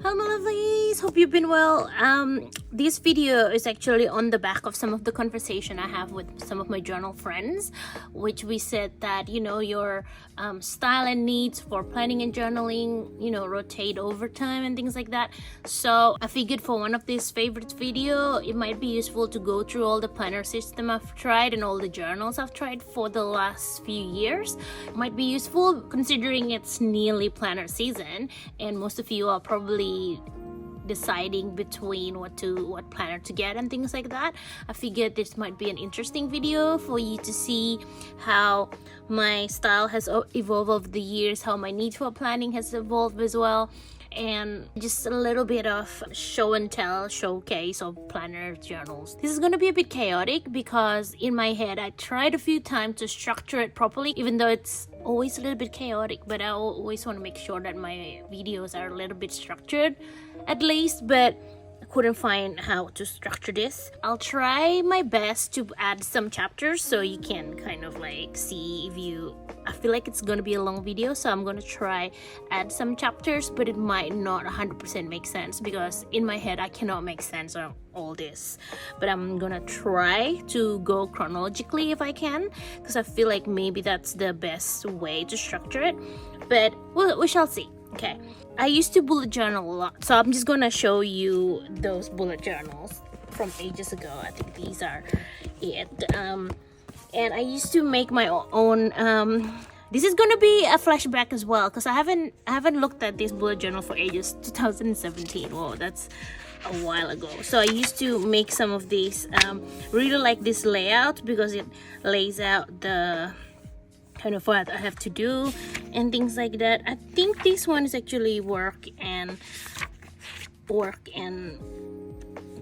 Hello my lovelies, hope you've been well. This video is actually on the back of some of the conversation I have with some of my journal friends, which we said that your style and needs for planning and journaling rotate over time and things like that. So I figured for one of these favorites video, it might be useful to go through all the planner system I've tried and all the journals I've tried for the last few years. It might be useful considering it's nearly planner season and most of you are probably deciding between what planner to get and things like that. I figured this might be an interesting video for you to see how my style has evolved over the years, how my need for planning has evolved as well, and just a little bit of show and tell showcase of planner journals. This is going to be a bit chaotic because in my head I tried a few times to structure it properly, even though it's always a little bit chaotic, but I always want to make sure that my videos are a little bit structured at least, but I couldn't find how to structure this. I'll try my best to add some chapters so you can kind of like see if I feel like it's gonna be a long video, so I'm gonna try add some chapters, but it might not 100% make sense because in my head I cannot make sense of all this, but I'm gonna try to go chronologically if I can, because I feel like maybe that's the best way to structure it, but we shall see. Okay, I used to bullet journal a lot, so I'm just gonna show you those bullet journals from ages ago. I think these are it. And I used to make my own. This is gonna be a flashback as well because I haven't looked at this bullet journal for ages. 2017. Whoa, that's a while ago. So I used to make some of these. Really like this layout because it lays out the kind of what I have to do and things like that. I think this one is actually work and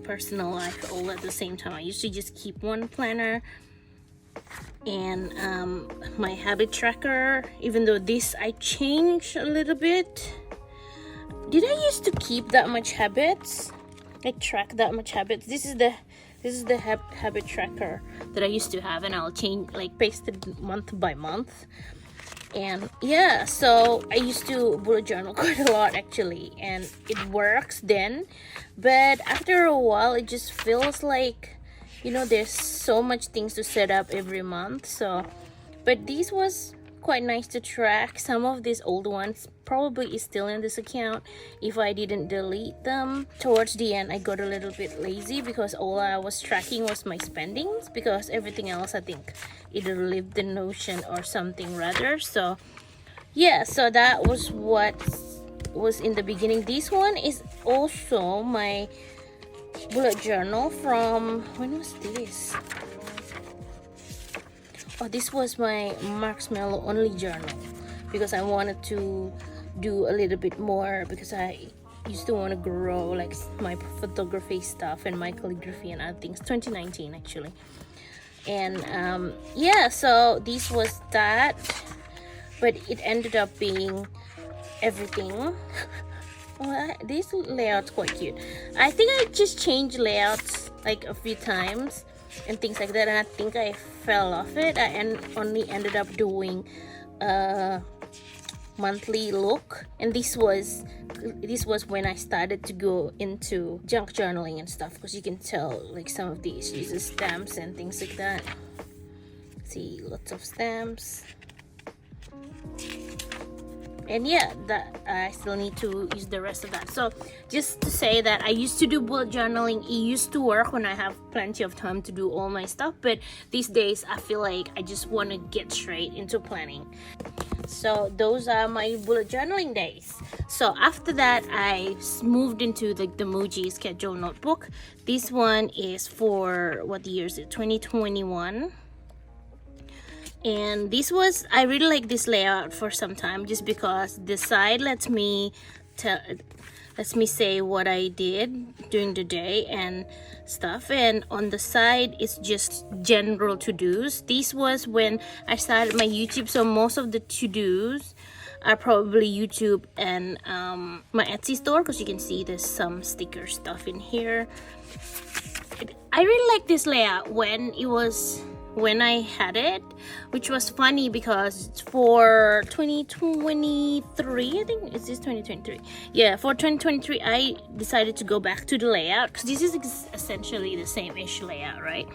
personal life all at the same time. I used to just keep one planner and my habit tracker, even though this I changed a little bit. Did I used to keep that much habits, like track that much habits? This is the habit tracker that I used to have, and I'll change, like paste it month by month. And yeah, so I used to bullet journal quite a lot actually, and it works then, but after a while it just feels like there's so much things to set up every month. So but this was quite nice to track. Some of these old ones probably is still in this account if I didn't delete them. Towards the end I got a little bit lazy because all I was tracking was my spendings, because everything else I think either lived in Notion or something rather. So yeah, so that was what was in the beginning. This one is also my bullet journal from, when was this? Oh, this was my marcsmellow only journal because I wanted to do a little bit more, because I used to want to grow like my photography stuff and my calligraphy and other things. 2019 actually. And yeah, so this was that, but it ended up being everything. Well, this layout's quite cute. I think I just changed layouts like a few times and things like that, and I think I fell off it. I only ended up doing a monthly look, and this was when I started to go into junk journaling and stuff, because you can tell like some of these uses stamps and things like that. See, lots of stamps. And yeah, that I still need to use the rest of that. So just to say that I used to do bullet journaling. It used to work when I have plenty of time to do all my stuff, but these days I feel like I just want to get straight into planning. So those are my bullet journaling days. So after that I moved into the Muji schedule notebook. This one is for, what year is it? 2021. And this was, I really like this layout for some time, just because the side lets me say what I did during the day and stuff, and on the side it's just general to-dos. This was when I started my YouTube, so most of the to-dos are probably YouTube and my Etsy store, because you can see there's some sticker stuff in here. I really like this layout when when I had it, which was funny because for 2023, I think, is this 2023? Yeah, for 2023, I decided to go back to the layout because this is essentially the same-ish layout, right?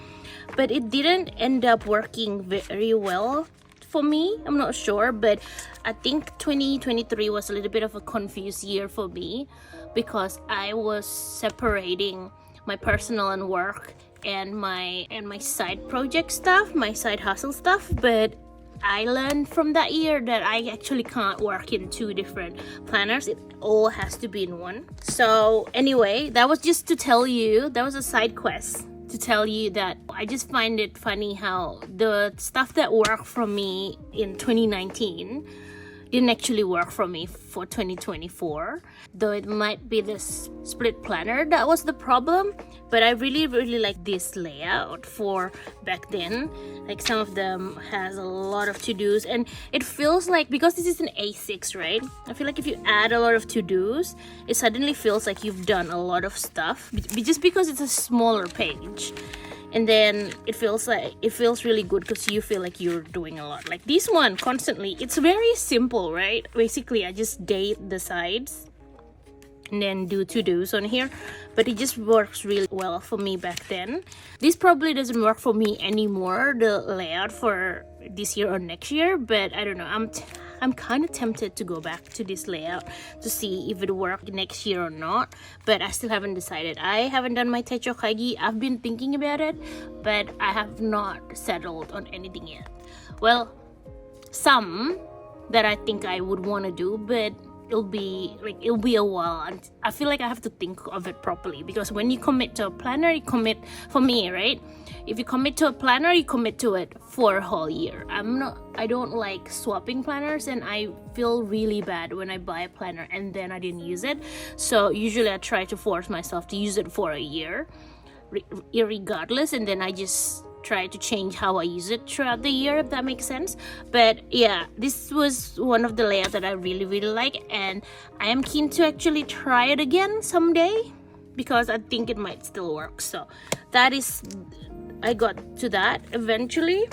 But it didn't end up working very well for me. I'm not sure, but I think 2023 was a little bit of a confused year for me because I was separating my personal and work and my side project stuff, my side hustle stuff. But I learned from that year that I actually can't work in two different planners. It all has to be in one. So anyway, that was just to tell you, that was a side quest to tell you that I just find it funny how the stuff that worked for me in 2019 didn't actually work for me for 2024, though it might be this split planner that was the problem. But I really like this layout for back then. Like some of them has a lot of to-dos, and it feels like, because this is an A6, right, I feel like if you add a lot of to-dos, it suddenly feels like you've done a lot of stuff just because it's a smaller page. And then it feels really good because you feel like you're doing a lot. Like this one, constantly, it's very simple, right? Basically, I just date the sides and then do to-dos on here, but it just works really well for me back then. This probably doesn't work for me anymore, the layout for this year or next year, but I don't know, I'm kind of tempted to go back to this layout to see if it worked next year or not, but I still haven't decided. I haven't done my Techo Kaigi. I've been thinking about it, but I have not settled on anything yet. Well, some that I think I would want to do, but it'll be a while, and I feel like I have to think of it properly, because when you commit to a planner, you commit, for me, right, if you commit to a planner, you commit to it for a whole year. I don't like swapping planners, and I feel really bad when I buy a planner and then I didn't use it. So usually I try to force myself to use it for a year regardless, and then I just try to change how I use it throughout the year, if that makes sense. But yeah, this was one of the layouts that I really like, and I am keen to actually try it again someday because I think it might still work. So that is, I got to that eventually.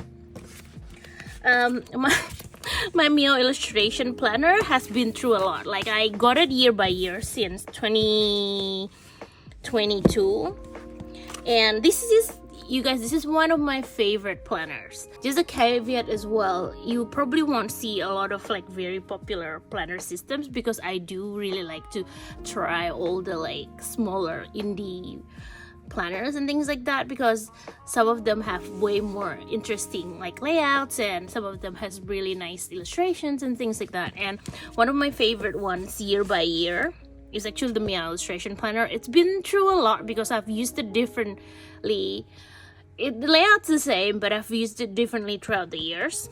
My Meow illustration planner has been through a lot. Like, I got it year by year since 2022, and this is, you guys, this is one of my favorite planners. Just a caveat as well, you probably won't see a lot of like very popular planner systems, because I do really like to try all the like smaller indie planners and things like that, because some of them have way more interesting like layouts, and some of them has really nice illustrations and things like that. And one of my favorite ones year by year is actually the Meow illustration planner. It's been through a lot because I've used it differently. The layout's the same, but I've used it differently throughout the years.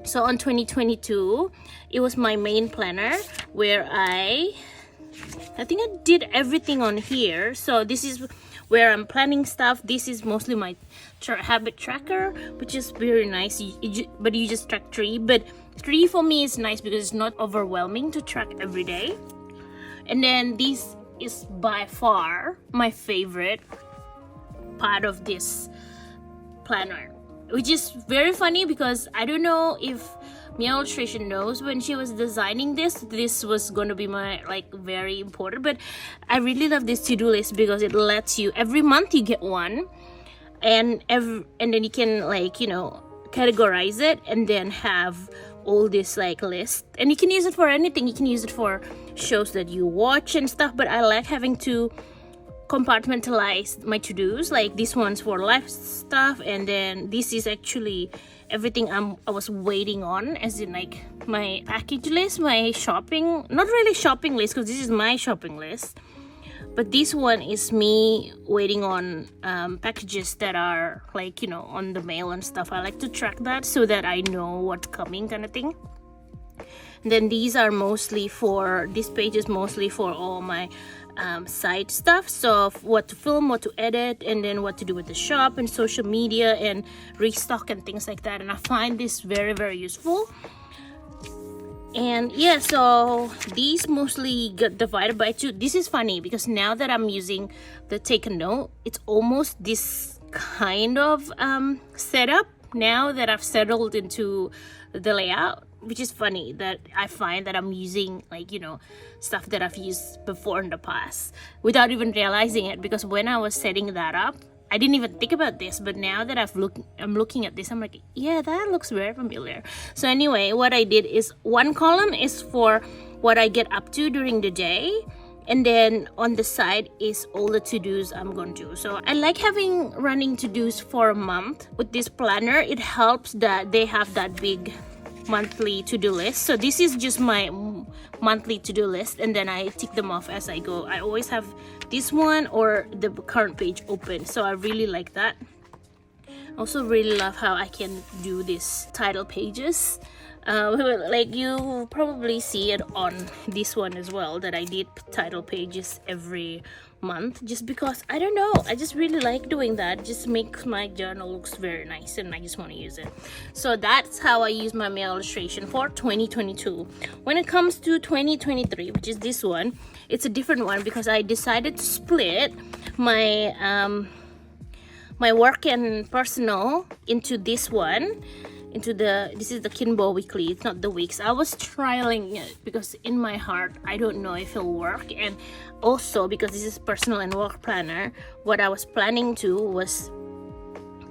So on 2022, it was my main planner where I think I did everything on here. So this is where I'm planning stuff. This is mostly my habit tracker, which is very nice. But you just track 3. But 3 for me is nice because it's not overwhelming to track every day. And then this is by far my favorite part of this planner, which is very funny because I don't know if Meow illustration knows when she was designing this was going to be my like very important. But I really love this to-do list because it lets you, every month you get one, and then you can, like, you know, categorize it and then have all this like list, and you can use it for anything. You can use it for shows that you watch and stuff, but I like having to compartmentalize my to-dos. Like this one's for life stuff, and then this is actually everything I was waiting on, as in like my package list, my shopping, not really shopping list because this is my shopping list, but this one is me waiting on packages that are like, you know, on the mail and stuff. I like to track that so that I know what's coming, kind of thing. And then these are mostly for, this page is mostly for all my side stuff, so what to film, what to edit, and then what to do with the shop and social media and restock and things like that. And I find this very useful. And yeah, so these mostly get divided by 2. This is funny because now that I'm using the take a note, it's almost this kind of setup now that I've settled into the layout, which is funny that I find that I'm using, like, you know, stuff that I've used before in the past without even realizing it, because when I was setting that up, I didn't even think about this, but now that I'm looking at this, I'm like, yeah, that looks very familiar. So anyway, what I did is one column is for what I get up to during the day, and then on the side is all the to-dos I'm going to do. So I like having running to-dos for a month. With this planner, it helps that they have that big monthly to-do list. So this is just my monthly to-do list, and then I tick them off as I go. I always have this one or the current page open, so I really like that. Also really love how I can do these title pages. Like you probably see it on this one as well, that I did title pages every month, just because I don't know, I just really like doing that. It just makes my journal looks very nice and I just want to use it. So that's how I use my Meow illustration for 2022. When it comes to 2023, which is this one, it's a different one because I decided to split my my work and personal into this one, this is the Kinbo weekly. It's not the weeks. I was trialing it because in my heart I don't know if it'll work, and also because this is personal and work planner, what I was planning to was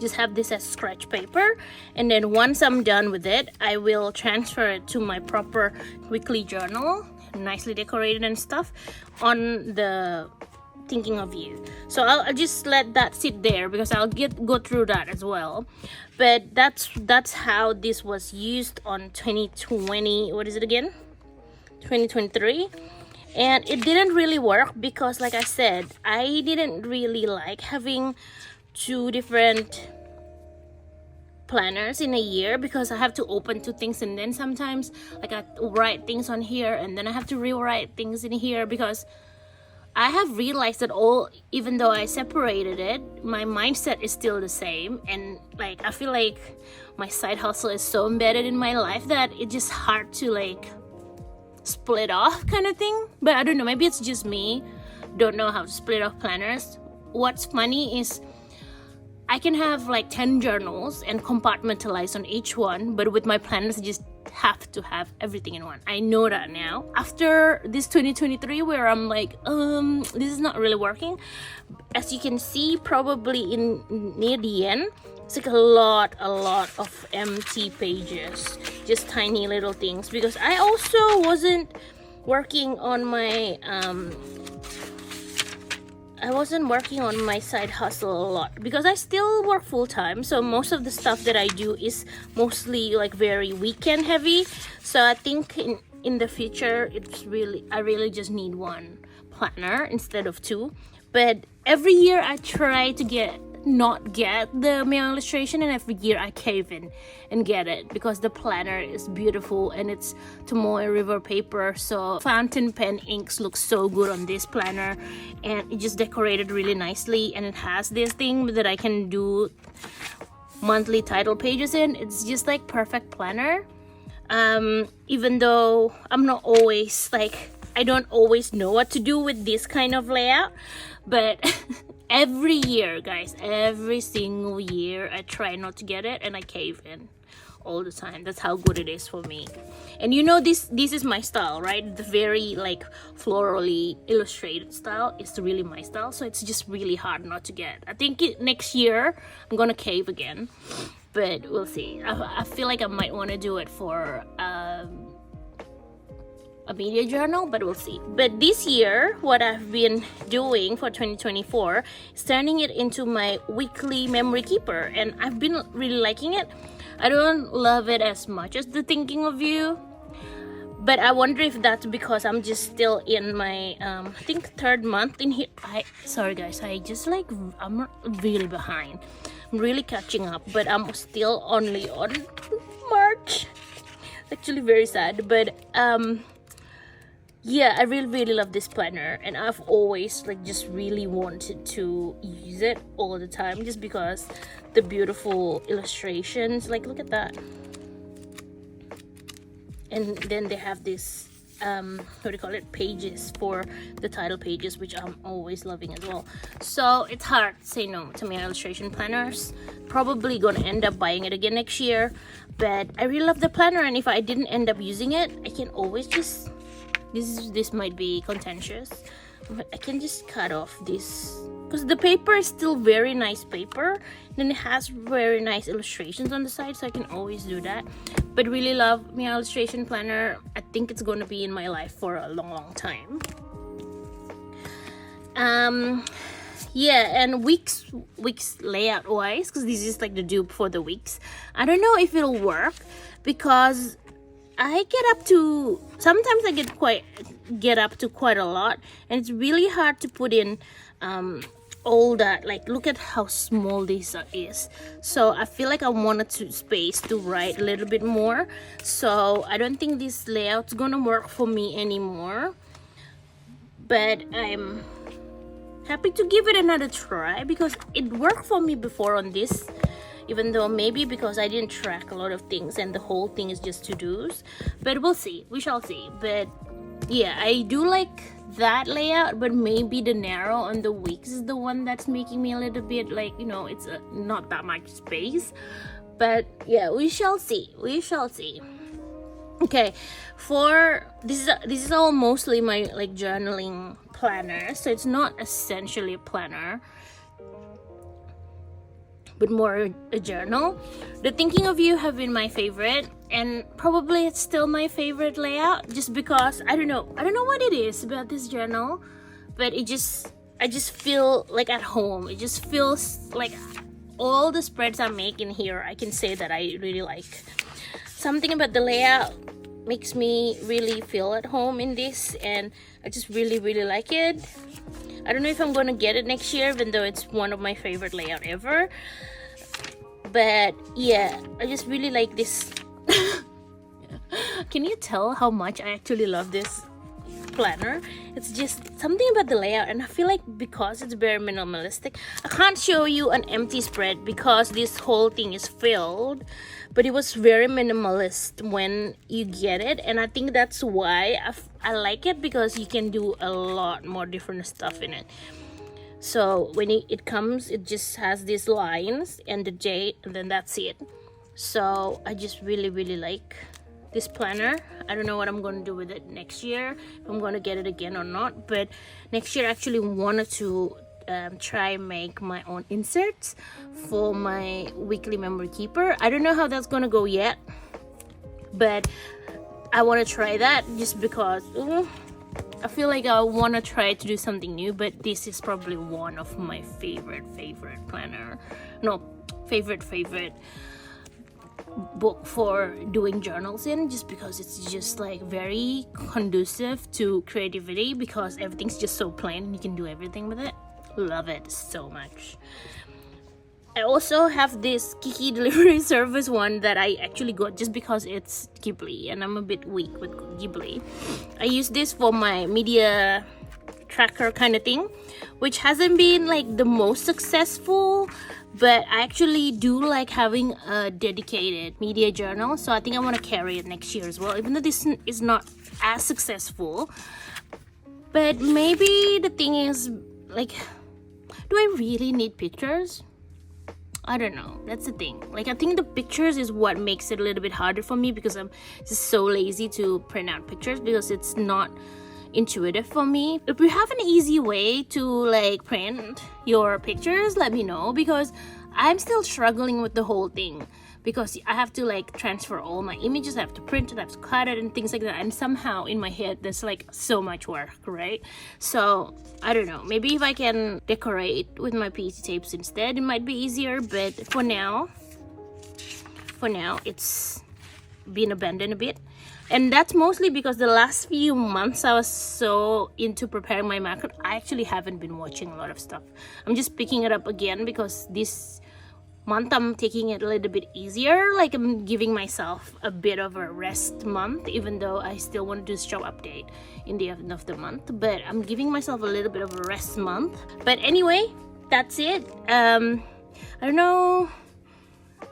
just have this as scratch paper, and then once I'm done with it, I will transfer it to my proper weekly journal, nicely decorated and stuff, on the thinking of you. So I'll just let that sit there because I'll go through that as well. But that's how this was used on 2020. What is it again? 2023. And it didn't really work because, like I said, I didn't really like having two different planners in a year, because I have to open two things, and then sometimes like I write things on here and then I have to rewrite things in here, because I have realized that even though I separated it, my mindset is still the same, and like I feel like my side hustle is so embedded in my life that it's just hard to like split off kind of thing. But I don't know, maybe it's just me, don't know how to split off planners. What's funny is I can have like 10 journals and compartmentalize on each one, but with my planners I just have to have everything in one. I know that now after this 2023, where I'm like, this is not really working. As you can see, probably near the end, it's like a lot of empty pages, just tiny little things, because I also wasn't working on my side hustle a lot, because I still work full-time, so most of the stuff that I do is mostly like very weekend heavy. So I think in the future I really just need one planner instead of two. But every year I try to not get the Meow illustration, and every year I cave in and get it because the planner is beautiful and it's Tomoe River paper, so fountain pen inks look so good on this planner, and it just decorated really nicely, and it has this thing that I can do monthly title pages in. It's just like perfect planner. Even though I'm not always like, I don't always know what to do with this kind of layout, but every year, guys, every single year I try not to get it and I cave in all the time. That's how good it is for me. And you know, this is my style, right? The very like florally illustrated style is really my style, so it's just really hard not to get. I think next year I'm gonna cave again, but we'll see. I feel like I might want to do it for a media journal, but we'll see. But this year, what I've been doing for 2024 is turning it into my weekly memory keeper, and I've been really liking it. I don't love it as much as the thinking of you, but I wonder if that's because I'm just still in my I think 3rd month in here. Sorry guys, I'm really behind. I'm really catching up, but I'm still only on March. It's actually very sad, but yeah, I really love this planner, and I've always like just really wanted to use it all the time, just because the beautiful illustrations, like look at that. And then they have this what do you call it, pages for the title pages, which I'm always loving as well. So it's hard to say no to my illustration planners. Probably gonna end up buying it again next year, but I really love the planner, and if I didn't end up using it, I can always just, this might be contentious, but I can just cut off this, because the paper is still very nice paper, then it has very nice illustrations on the side, so I can always do that. But really love my illustration planner. I think it's going to be in my life for a long time. Yeah, and weeks layout wise, because this is like the dupe for the weeks, I don't know if it'll work, because I get up to, sometimes I get up to quite a lot, and it's really hard to put in all that. Like, look at how small this is, so I feel like I wanted space to write a little bit more, so I don't think this layout's gonna work for me anymore. But I'm happy to give it another try, because it worked for me before on this, even though maybe because I didn't track a lot of things and the whole thing is just to-dos. But we'll see, we shall see. But yeah, I do like that layout, but maybe the narrow on the weeks is the one that's making me a little bit like, you know, it's not that much space. But yeah, we shall see, we shall see. Okay, for this is all mostly my like journaling planner, so it's not essentially a planner, but more a journal. The Thinking of You have been my favorite, and probably it's still my favorite layout, just because I don't know what it is about this journal, but I just feel like at home. It just feels like all the spreads I make in here, I can say that I really like. Something about the layout makes me really feel at home in this, and I just really like it. I don't know if I'm gonna get it next year, even though it's one of my favorite layout ever. But yeah, I just really like this. Can you tell how much I actually love this planner? It's just something about the layout, and I feel like because it's very minimalistic, I can't show you an empty spread because this whole thing is filled, but it was very minimalist when you get it, and I think that's why I like it, because you can do a lot more different stuff in it. So when it comes, it just has these lines and the J, and then that's it. So I just really like this planner. I don't know what I'm going to do with it next year, if I'm going to get it again or not, but next year I actually wanted to try make my own inserts for my weekly memory keeper. I don't know how that's going to go yet, but I want to try that just because I feel like I want to try to do something new. But this is probably one of my favorite planner, no, favorite book for doing journals in, just because it's just like very conducive to creativity, because everything's just so plain and you can do everything with it. Love it so much. I also have this Kiki delivery service one that I actually got just because it's Ghibli, and I'm a bit weak with Ghibli. I use this for my media tracker kind of thing, which hasn't been like the most successful, but I actually do like having a dedicated media journal, so I think I want to carry it next year as well, even though this is not as successful. But maybe the thing is, like, do I really need pictures? I don't know, that's the thing. Like, I think the pictures is what makes it a little bit harder for me, because I'm just so lazy to print out pictures, because it's not intuitive for me. If you have an easy way to like print your pictures, let me know, because I'm still struggling with the whole thing, because I have to like transfer all my images, I have to print it, I have to cut it and things like that, and somehow in my head there's like so much work, right? So I don't know, maybe if I can decorate with my PC tapes instead, it might be easier. But for now it's been abandoned a bit. And that's mostly because the last few months I was so into preparing my market, I actually haven't been watching a lot of stuff. I'm just picking it up again because this month I'm taking it a little bit easier. Like, I'm giving myself a bit of a rest month, even though I still want to do shop update in the end of the month. But I'm giving myself a little bit of a rest month. But anyway, that's it. I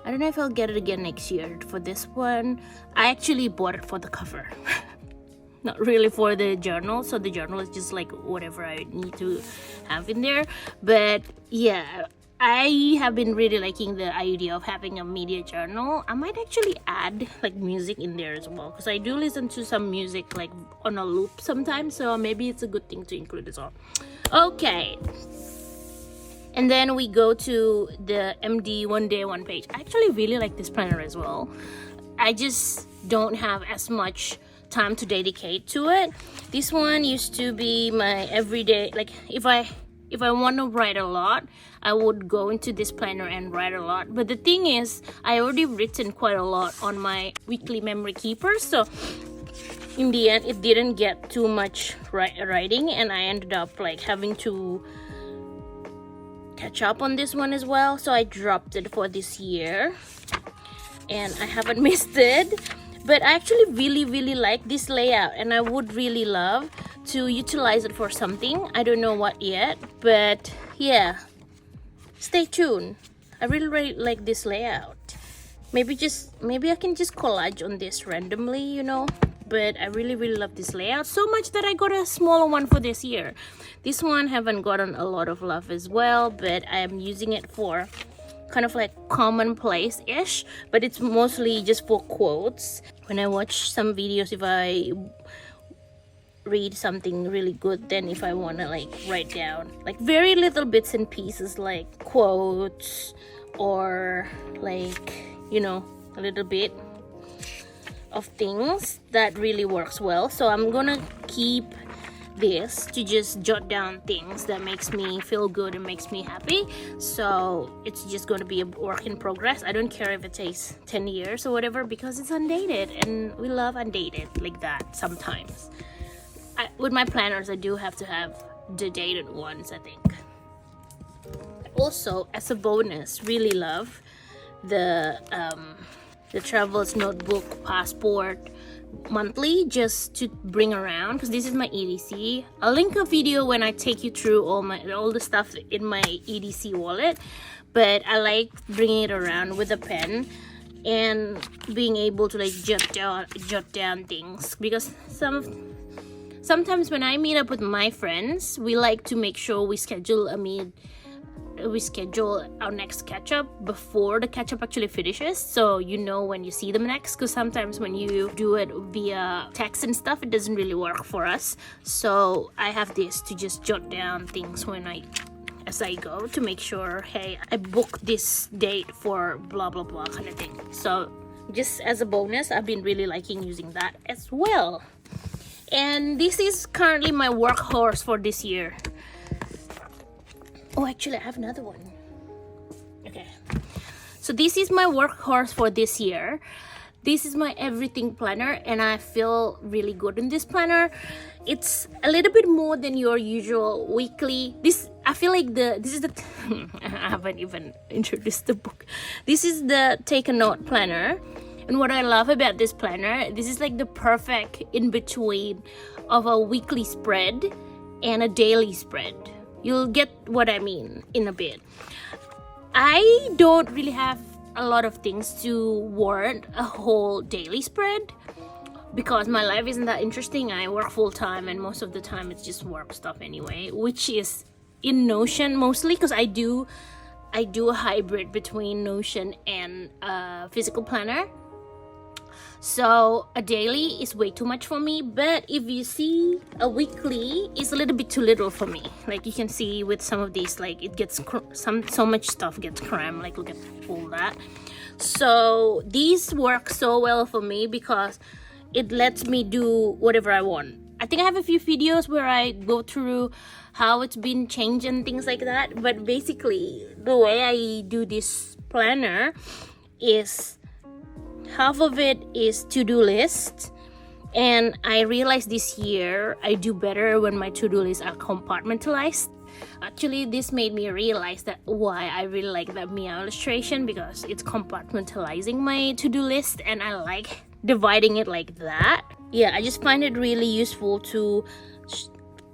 don't know if I'll get it again next year for this one. I actually bought it for the cover. not really for the journal. So the journal is just like whatever I need to have in there. But yeah, I have been really liking the idea of having a media journal. I might actually add like music in there as well, because I do listen to some music like on a loop sometimes, so maybe it's a good thing to include as well. Okay, and then we go to the MD One Day One Page. I actually really like this planner as well. I just don't have as much time to dedicate to it. This one used to be my everyday, like if I want to write a lot, I would go into this planner and write a lot. But the thing is, I already written quite a lot on my weekly memory keeper, so in the end it didn't get too much writing, and I ended up like having to catch up on this one as well. So I dropped it for this year, and I haven't missed it. But I actually really like this layout, and I would really love to utilize it for something. I don't know what yet, but yeah, stay tuned. I really like this layout. Maybe I can just collage on this randomly, you know. But I really love this layout so much that I got a smaller one for this year. This one haven't gotten a lot of love as well, but I am using it for kind of like commonplace-ish, but it's mostly just for quotes. When I watch some videos, if I read something really good, then if I want to like write down like very little bits and pieces like quotes or like, you know, a little bit of things, that really works well. So I'm gonna keep this to just jot down things that makes me feel good and makes me happy. So it's just going to be a work in progress. I don't care if it takes 10 years or whatever, because it's undated, and we love undated like that sometimes. With my planners, I do have to have the dated ones, I think. Also, as a bonus, really love the Travel's Notebook Passport monthly, just to bring around, because this is my EDC. I'll link a video when I take you through all the stuff in my EDC wallet, but I like bringing it around with a pen and being able to like jot down things, because sometimes when I meet up with my friends, we like to make sure we schedule our next catch up before the catch up actually finishes, so you know when you see them next, because sometimes when you do it via text and stuff, it doesn't really work for us. So I have this to just jot down things as I go, to make sure, hey, I booked this date for blah blah blah kind of thing. So just as a bonus, I've been really liking using that as well. And this is currently my workhorse for this year. Oh, actually, I have another one. Okay. So this is my workhorse for this year. This is my everything planner, and I feel really good in this planner. It's a little bit more than your usual weekly. I feel like this is the I haven't even introduced the book. This is the Take a Note planner. And what I love about this planner, this is like the perfect in between of a weekly spread and a daily spread. You'll get what I mean in a bit. I don't really have a lot of things to warrant a whole daily spread, because my life isn't that interesting. I work full time, and most of the time it's just work stuff anyway, which is in Notion mostly, because I do a hybrid between Notion and physical planner. So a daily is way too much for me, but if you see, a weekly is a little bit too little for me. Like you can see with some of these, like it gets so much stuff gets crammed, like look at all that. So these work so well for me because it lets me do whatever I want. I think I have a few videos where I go through how it's been changed and things like that, but basically the way I do this planner is half of it is to-do list, and I realized this year I do better when my to-do lists are compartmentalized. Actually, this made me realize that why I really like that Meow illustration, because it's compartmentalizing my to-do list, and I like dividing it like that. Yeah, I just find it really useful to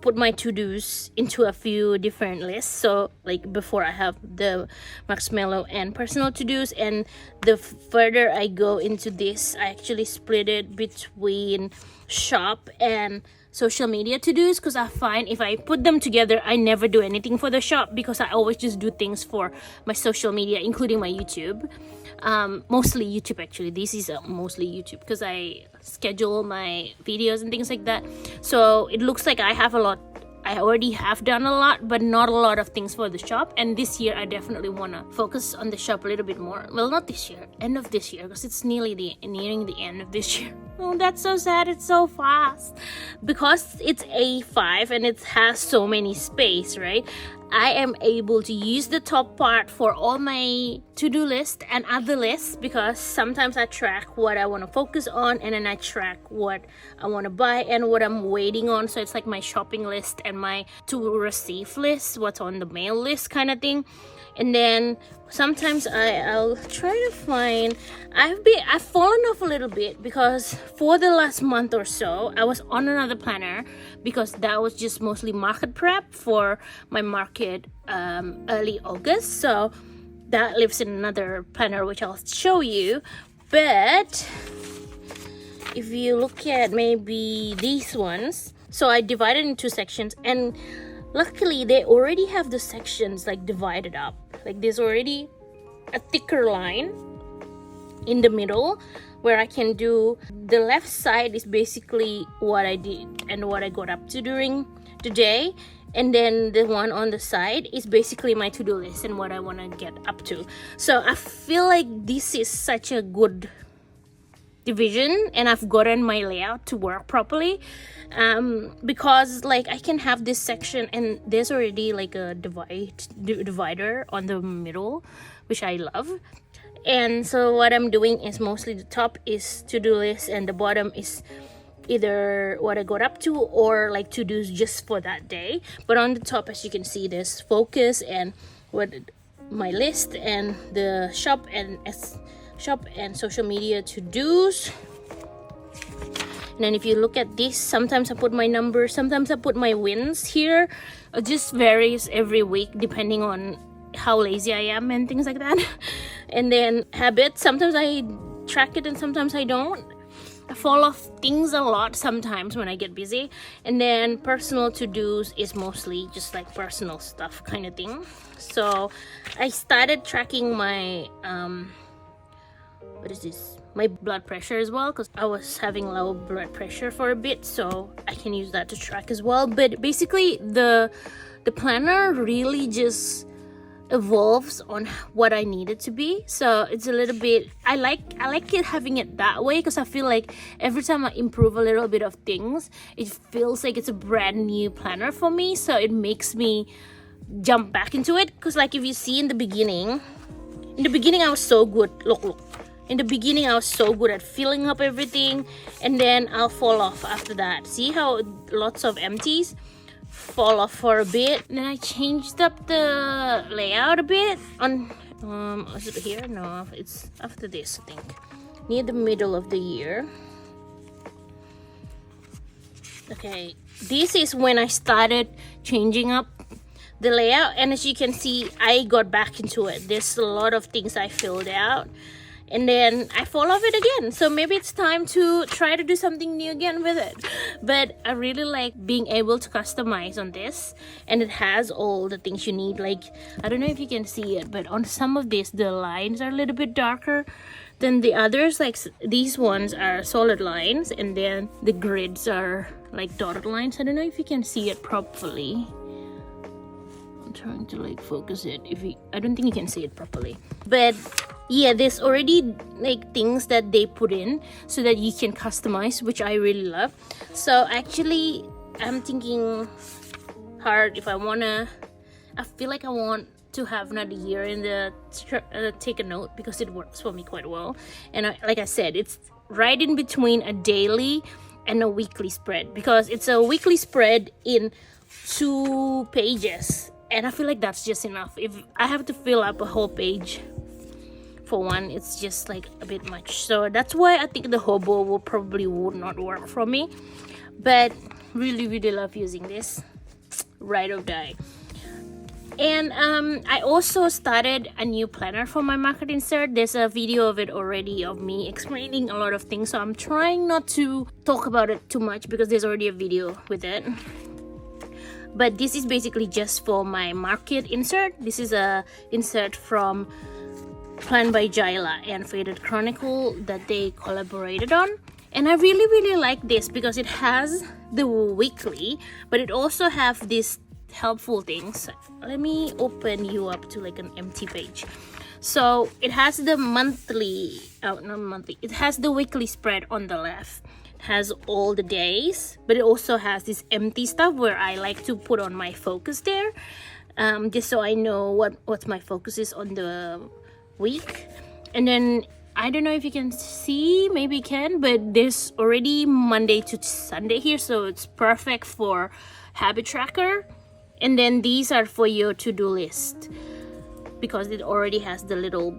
put my to-dos into a few different lists. So like before I have the marcsmellow and personal to-dos, and the further I go into this, I actually split it between shop and social media to-dos, because I find if I put them together, I never do anything for the shop because I always just do things for my social media, including my YouTube. Mostly YouTube actually. This is mostly YouTube because I schedule my videos and things like that. So it looks like I already have done a lot, but not a lot of things for the shop. And this year I definitely want to focus on the shop a little bit more. Well, not this year, end of this year, because it's nearing the end of this year. Oh, that's so sad. It's so fast. Because it's A5 and it has so many space, right? I am able to use the top part for all my to-do list and other lists, because sometimes I track what I want to focus on, and then I track what I want to buy and what I'm waiting on. So it's like my shopping list and my to receive list, what's on the mail list kind of thing. And then sometimes I'll try to find, I've fallen off a little bit, because for the last month or so I was on another planner, because that was just mostly market prep for my market early August. So that lives in another planner which I'll show you. But if you look at maybe these ones, so I divided into sections, and luckily they already have the sections like divided up. Like there's already a thicker line in the middle where I can do. The left side is basically what I did and what I got up to during the day, and then the one on the side is basically my to-do list and what I want to get up to. So I feel like this is such a good division, and I've gotten my layout to work properly, because like I can have this section and there's already like a divider on the middle, which I love. And so what I'm doing is mostly the top is to-do list and the bottom is either what I got up to or like to-dos just for that day. But on the top, as you can see, there's focus and what my list and the shop and social media to-dos. And then if you look at this, sometimes I put my numbers, sometimes I put my wins here. It just varies every week depending on how lazy I am and things like that. And then habits, sometimes I track it and sometimes I don't. I fall off things a lot sometimes when I get busy. And then personal to-dos is mostly just like personal stuff kind of thing. So I started tracking my my blood pressure as well, because I was having low blood pressure for a bit, so I can use that to track as well. But basically the planner really just evolves on what I need it to be. So it's a little bit, I like it having it that way, because I feel like every time I improve a little bit of things, it feels like it's a brand new planner for me. So it makes me jump back into it, because like if you see in the beginning I was so good. Look. In the beginning, I was so good at filling up everything, and then I'll fall off after that. See how lots of empties fall off for a bit? And then I changed up the layout a bit. Is it here? No, it's after this, I think. Near the middle of the year. Okay, this is when I started changing up the layout, and as you can see, I got back into it. There's a lot of things I filled out, and then I fall off it again. So maybe it's time to try to do something new again with it. But I really like being able to customize on this, and it has all the things you need. Like, I don't know if you can see it, but on some of these, the lines are a little bit darker than the others. Like these ones are solid lines, and then the grids are like dotted lines. I don't know if you can see it properly. I'm trying to like focus it. I don't think you can see it properly, but yeah, there's already like things that they put in so that you can customize, which I really love. So actually I'm thinking hard if I feel like I want to have another year in the take a note, because it works for me quite well. And like I said, it's right in between a daily and a weekly spread, because it's a weekly spread in 2 pages, and I feel like that's just enough. If I have to fill up a whole page for one, it's just like a bit much. So that's why I think the hobo would not work for me, but really love using this. ride or die. And I also started a new planner for my market insert. There's a video of it already of me explaining a lot of things, so I'm trying not to talk about it too much because there's already a video with it. But this is basically just for my market insert. This is a insert from Planned by Jysla and Faded Chronicle that they collaborated on. And I really like this because it has the weekly, but it also have these helpful things. Let me open you up to like an empty page. So it has the monthly, not monthly, it has the weekly spread on the left. It has all the days, but it also has this empty stuff where I like to put on my focus there, just so I know what my focus is on the week. And then I don't know if you can see, maybe you can, but there's already Monday to Sunday here, so it's perfect for habit tracker. And then these are for your to-do list because it already has the little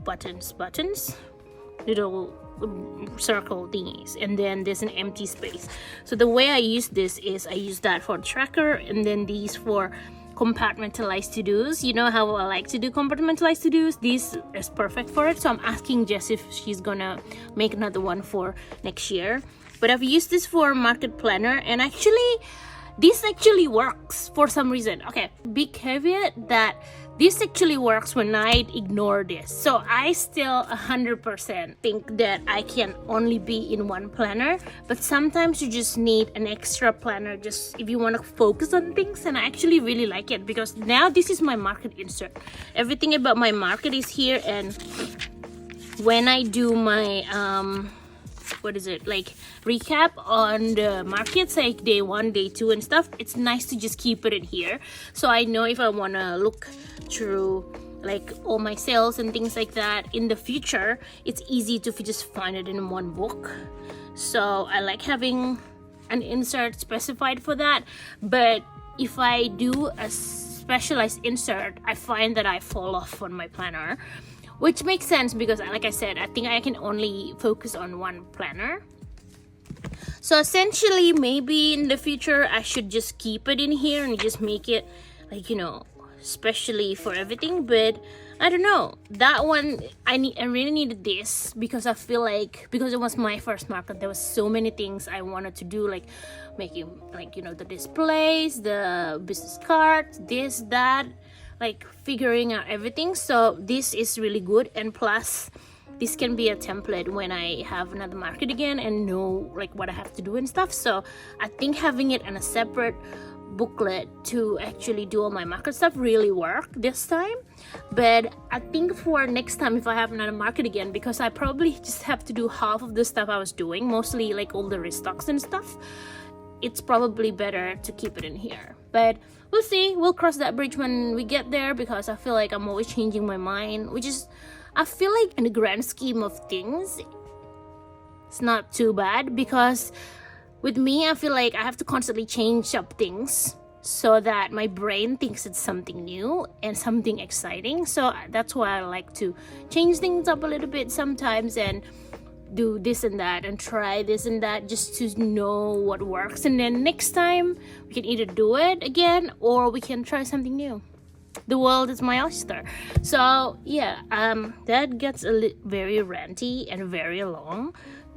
buttons, little circle thingies, and then there's an empty space. So the way I use this is I use that for tracker, and then these for compartmentalized to-dos. You know how I like to do compartmentalized to-dos? This is perfect for it. So I'm asking Jess if she's gonna make another one for next year. But I've used this for market planner, and actually this actually works for some reason. Okay, big caveat that this actually works when I ignore this. So I still 100% think that I can only be in one planner, but sometimes you just need an extra planner just if you want to focus on things. And I actually really like it because now this is my market insert. Everything about my market is here, and when I do my like recap on the markets, like day 1, day 2 and stuff, it's nice to just keep it in here, so I know if I want to look through like all my sales and things like that in the future, it's easy to just find it in one book. So I like having an insert specified for that. But if I do a specialized insert, I find that I fall off on my planner, which makes sense because, like I said, I think I can only focus on one planner. So essentially, maybe in the future, I should just keep it in here and just make it like, especially for everything. But I don't know, that one, I really needed this because I feel like, because it was my first market, there was so many things I wanted to do, like making the displays, the business cards, this, that, like figuring out everything. So this is really good, and plus this can be a template when I have another market again and know like what I have to do and stuff. So I think having it in a separate booklet to actually do all my market stuff really worked this time. But I think for next time, if I have another market again, because I probably just have to do half of the stuff I was doing, mostly like all the restocks and stuff, it's probably better to keep it in here. But we'll see, we'll cross that bridge when we get there, because I feel like I'm always changing my mind, which is, I feel like in the grand scheme of things, it's not too bad, because with me, I feel like I have to constantly change up things so that my brain thinks it's something new and something exciting. So that's why I like to change things up a little bit sometimes and do this and that and try this and that just to know what works. And then next time we can either do it again or we can try something new. The world is my oyster. So yeah, that gets very ranty and very long.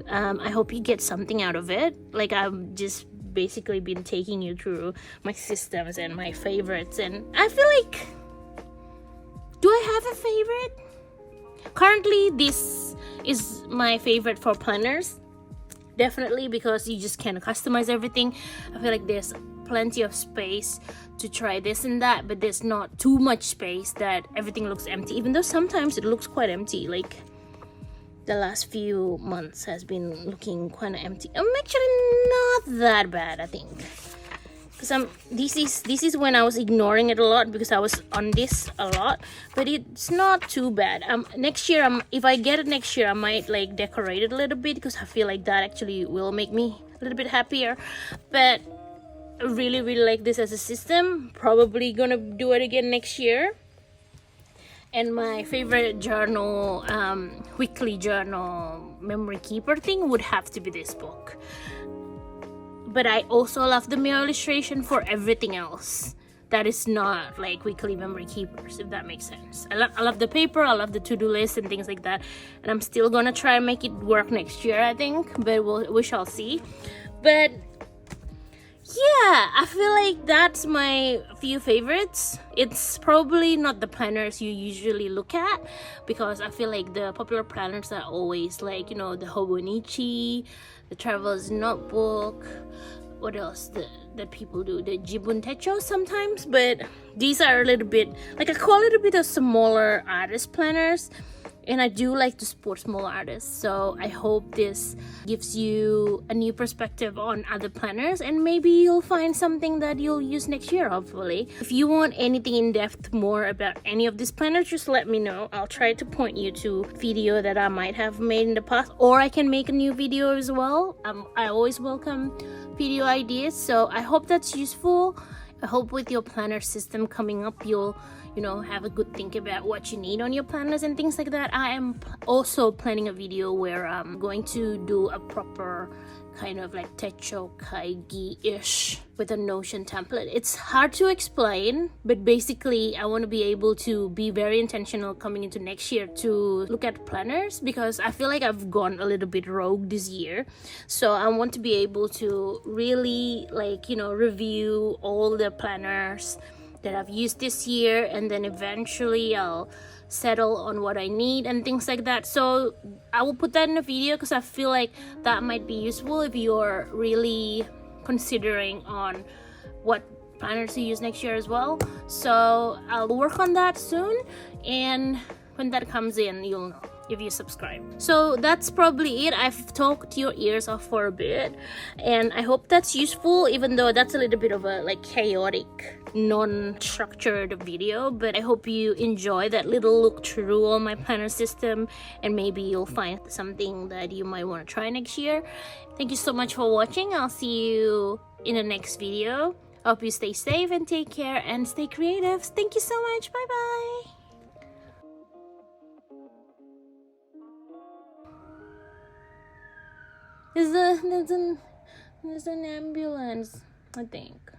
I hope you get something out of it. Like, I've just basically been taking you through my systems and my favorites, and I feel like, do I have a favorite? Currently, this is my favorite for planners, definitely, because you just can customize everything. I feel like there's plenty of space to try this and that, but there's not too much space that everything looks empty, even though sometimes it looks quite empty. Like, the last few months has been looking kind of empty. I'm actually not that bad, I think, because this is when I was ignoring it a lot because I was on this a lot, but it's not too bad. Next year, if I get it next year, I might like decorate it a little bit because I feel like that actually will make me a little bit happier. But I really like this as a system. Probably gonna do it again next year. And my favorite journal, weekly journal memory keeper thing would have to be this book. but I also love the Meow illustration for everything else that is not like weekly memory keepers, if that makes sense. I love the paper, I love the to-do list and things like that, and I'm still gonna try and make it work next year, I think, but we shall see. But yeah, I feel like that's my few favorites. It's probably not the planners you usually look at, because I feel like the popular planners are always like, you know, the Hobonichi, the Traveler's Notebook, what else that people do, the Jibun Techo sometimes. But these are a little bit, like, I call it a bit of smaller artist planners, and I do like to support small artists, so I hope this gives you a new perspective on other planners, and maybe you'll find something that you'll use next year, hopefully. If you want anything in depth more about any of these planners, just let me know. I'll try to point you to video that I might have made in the past, or I can make a new video as well. I always welcome video ideas, so I hope that's useful. I hope with your planner system coming up, you'll, you know, have a good think about what you need on your planners and things like that. I am also planning a video where I'm going to do a proper kind of like Techo Kaigi-ish with a Notion template. It's hard to explain, but basically I want to be able to be very intentional coming into next year to look at planners, because I feel like I've gone a little bit rogue this year. So I want to be able to really, like, you know, review all the planners that I've used this year, and then eventually I'll settle on what I need and things like that. So I will put that in a video, because I feel like that might be useful if you're really considering on what planners to use next year as well. So I'll work on that soon, and when that comes in, you'll know if you subscribe. So that's probably it. I've talked your ears off for a bit, and I hope that's useful, even though that's a little bit of a like chaotic, non-structured video. But I hope you enjoy that little look through all my planner system, and maybe you'll find something that you might want to try next year. Thank you so much for watching. I'll see you in the next video. Hope you stay safe and take care and stay creative. Thank you so much. Bye bye. There's an ambulance, I think.